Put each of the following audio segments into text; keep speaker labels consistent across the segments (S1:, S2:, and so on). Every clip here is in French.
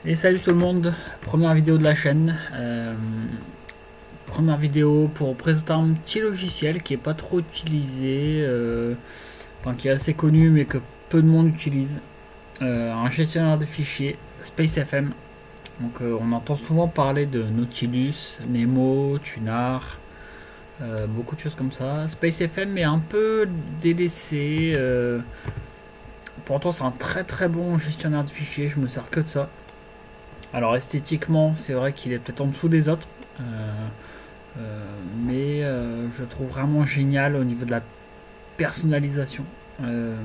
S1: Et salut tout le monde, première vidéo de la chaîne. Première vidéo pour présenter un petit logiciel qui est pas trop utilisé, enfin qui est assez connu mais que peu de monde utilise. Un gestionnaire de fichiers, SpaceFM. Donc on entend souvent parler de Nautilus, Nemo, Tunar, beaucoup de choses comme ça. SpaceFM est un peu délaissé. Pourtant c'est un très très bon gestionnaire de fichiers, je me sers que de ça. Alors esthétiquement, c'est vrai qu'il est peut-être en dessous des autres, mais je trouve vraiment génial au niveau de la personnalisation. Comme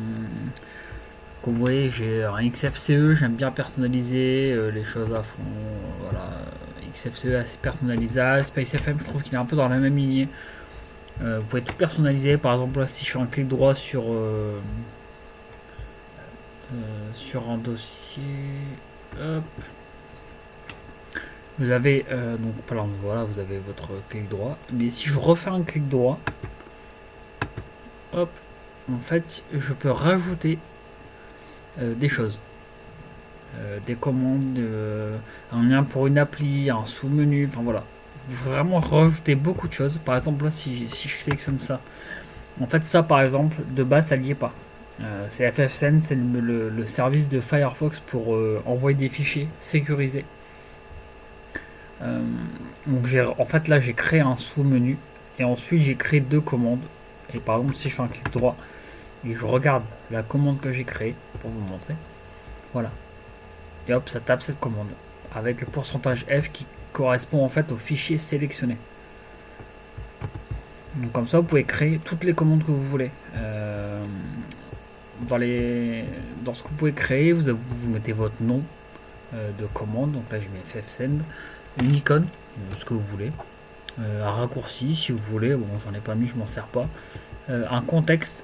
S1: vous voyez, j'ai un XFCE, j'aime bien personnaliser les choses à fond. Voilà, XFCE assez personnalisable. SpaceFM, je trouve qu'il est un peu dans la même lignée. Vous pouvez tout personnaliser. Par exemple, là, si je fais un clic droit sur un dossier, hop, vous avez donc voilà, vous avez votre clic droit. Mais si je refais un clic droit, hop, en fait, je peux rajouter des choses, des commandes, un lien pour une appli, un sous-menu. Enfin voilà, vous pouvez vraiment rajouter beaucoup de choses. Par exemple, là, si je sélectionne ça, en fait, ça, par exemple, de base, ça n'y est pas. C'est FFSend, c'est le service de Firefox pour envoyer des fichiers sécurisés. Donc en fait là j'ai créé un sous-menu et ensuite j'ai créé deux commandes. Et par exemple si je fais un clic droit et je regarde la commande que j'ai créée pour vous montrer, voilà. Et hop, ça tape cette commande avec le pourcentage F qui correspond en fait au fichier sélectionné. Donc comme ça vous pouvez créer toutes les commandes que vous voulez. Dans ce que vous pouvez créer, vous mettez votre nom de commande. Donc là je mets FFSend, une icône, ce que vous voulez, un raccourci si vous voulez, bon j'en ai pas mis, je m'en sers pas, un contexte,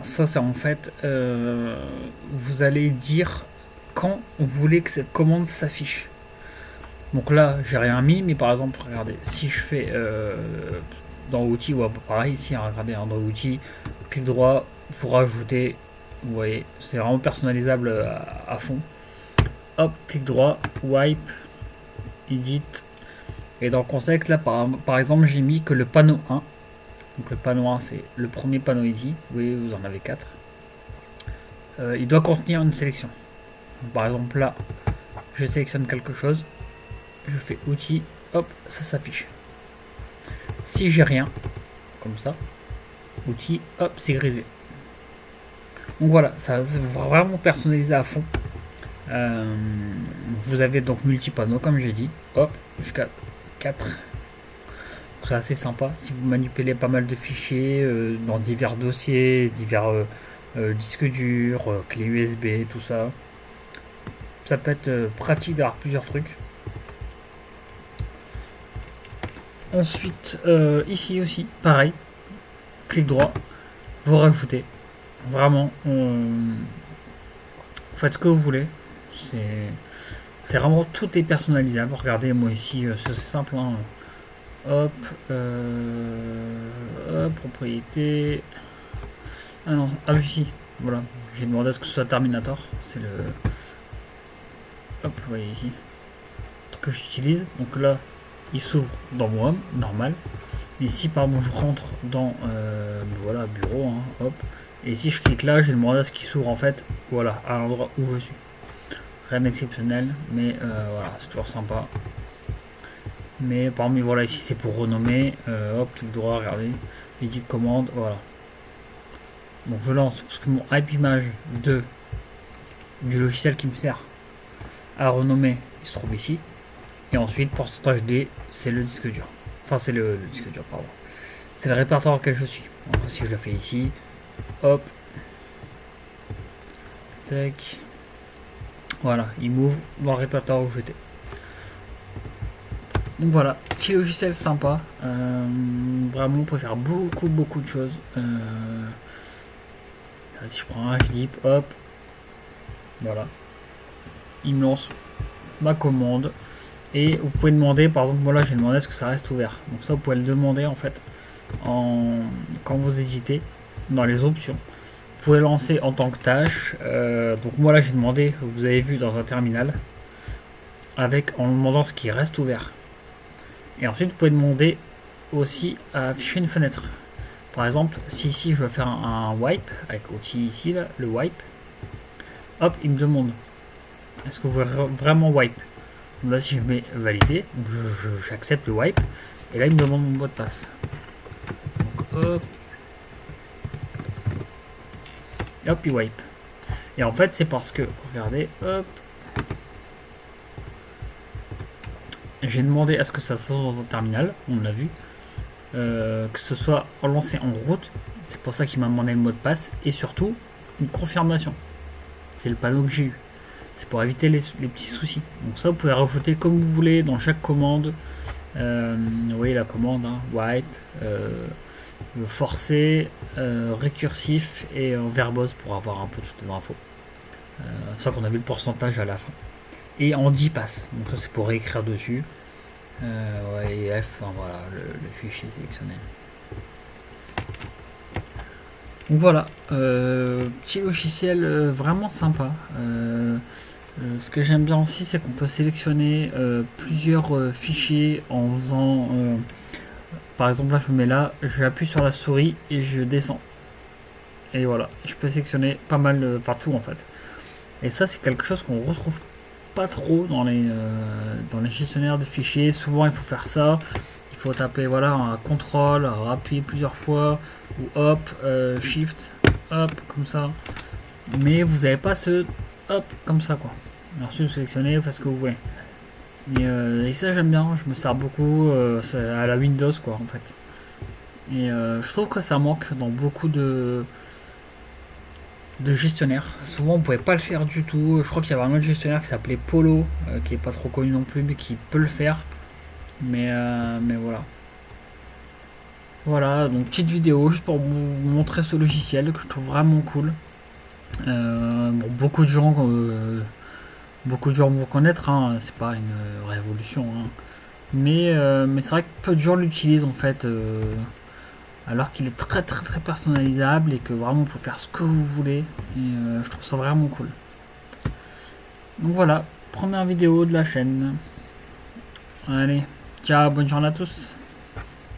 S1: ça c'est en fait, vous allez dire quand vous voulez que cette commande s'affiche. Donc là j'ai rien mis, mais par exemple regardez, si je fais dans outils, ouais, pareil ici, hein, regardez, hein, dans outils, clic droit, vous rajoutez, vous voyez, c'est vraiment personnalisable à fond. Hop, clic droit, wipe, edit. Et dans le contexte, là, par exemple, j'ai mis que le panneau 1. Donc le panneau 1, c'est le premier panneau ici. Vous voyez, vous en avez 4. Il doit contenir une sélection. Donc, par exemple, là, je sélectionne quelque chose. Je fais outils. Hop, ça s'affiche. Si j'ai rien, comme ça, outils, hop, c'est grisé. Donc voilà, ça c'est vraiment personnalisé à fond. Vous avez donc multi-panneaux, comme j'ai dit. Hop, jusqu'à 4. C'est assez sympa si vous manipulez pas mal de fichiers dans divers dossiers, divers disques durs, clés USB, tout ça. Ça peut être pratique d'avoir plusieurs trucs. Ensuite, ici aussi, pareil, clic droit, vous rajoutez. Vraiment, vous faites ce que vous voulez. C'est vraiment tout est personnalisable. Regardez, moi ici, c'est simple. Hein. Hop, propriété. Ah non, ah oui, si, voilà. J'ai demandé à ce que ce soit Terminator. C'est le. Hop, vous voyez ici. Que j'utilise. Donc là, il s'ouvre dans mon home, normal. Et si par exemple je rentre dans voilà, bureau, hein, hop. Et si je clique là, j'ai demandé à ce qu'il s'ouvre en fait, voilà, à l'endroit où je suis. Rien d'exceptionnel, mais voilà, c'est toujours sympa. Mais parmi voilà, ici c'est pour renommer, hop, clic droit, regardez, edit commande, voilà. Donc je lance parce que mon IP image du logiciel qui me sert à renommer, il se trouve ici. Et ensuite, pourcentage D, c'est le disque dur. Enfin, c'est le disque dur, pardon. C'est le répertoire auquel je suis. Donc, si je le fais ici, hop, tac, voilà, il m'ouvre dans le répertoire où j'étais. Donc voilà, petit logiciel sympa. Vraiment, on peut faire beaucoup de choses. Si je prends un HDIP, hop, voilà, il me lance ma commande. Et vous pouvez demander, par exemple, moi là j'ai demandé à ce que ça reste ouvert. Donc ça, vous pouvez le demander en fait quand vous éditez dans les options. Vous pouvez lancer en tant que tâche. Donc moi là j'ai demandé, vous avez vu dans un terminal. en demandant ce qui reste ouvert. Et ensuite, vous pouvez demander aussi à afficher une fenêtre. Par exemple, si ici je veux faire un wipe, avec l'outil ici, là, le wipe, hop, il me demande est-ce que vous voulez vraiment wipe. Donc là, si je mets valider, j'accepte le wipe, et là, il me demande mon mot de passe. Donc, hop, et hop, il wipe. Et en fait, c'est parce que, regardez, hop, j'ai demandé à ce que ça sorte dans un terminal, on l'a vu, que ce soit lancé en route, c'est pour ça qu'il m'a demandé le mot de passe, et surtout, une confirmation. C'est le panneau que j'ai eu. C'est pour éviter les petits soucis. Donc ça, vous pouvez rajouter comme vous voulez dans chaque commande. Vous voyez la commande, hein, wipe, forcé, récursif et verbose pour avoir un peu toutes les infos. C'est pour ça qu'on a vu le pourcentage à la fin. Et en 10 passes. Donc ça, c'est pour réécrire dessus. Ouais, et F, enfin, voilà, le fichier sélectionné. Donc voilà, petit logiciel vraiment sympa. Ce que j'aime bien aussi, c'est qu'on peut sélectionner plusieurs fichiers en faisant, par exemple là je me mets là, j'appuie sur la souris et je descends. Et voilà, je peux sélectionner pas mal partout en fait. Et ça, c'est quelque chose qu'on retrouve pas trop dans les gestionnaires de fichiers. Souvent, il faut faire ça. Il faut taper voilà un contrôle, appuyer plusieurs fois, ou hop, shift, hop, comme ça. Mais vous n'avez pas ce hop comme ça quoi. Ensuite, vous sélectionnez, vous faites ce que vous voulez. Et ça, j'aime bien. Je me sers beaucoup à la Windows quoi en fait. Et je trouve que ça manque dans beaucoup de gestionnaire. Souvent on pouvait pas le faire du tout. Je crois qu'il y avait un autre gestionnaire qui s'appelait Polo, qui est pas trop connu non plus, mais qui peut le faire. Mais voilà. Voilà, donc petite vidéo juste pour vous montrer ce logiciel que je trouve vraiment cool. Bon, beaucoup de gens vont connaître, hein, c'est pas une révolution. Hein. Mais c'est vrai que peu de gens l'utilisent en fait. Alors qu'il est très très très personnalisable et que vraiment vous pouvez faire ce que vous voulez. Et je trouve ça vraiment cool. Donc voilà, première vidéo de la chaîne. Allez, ciao, bonne journée à tous.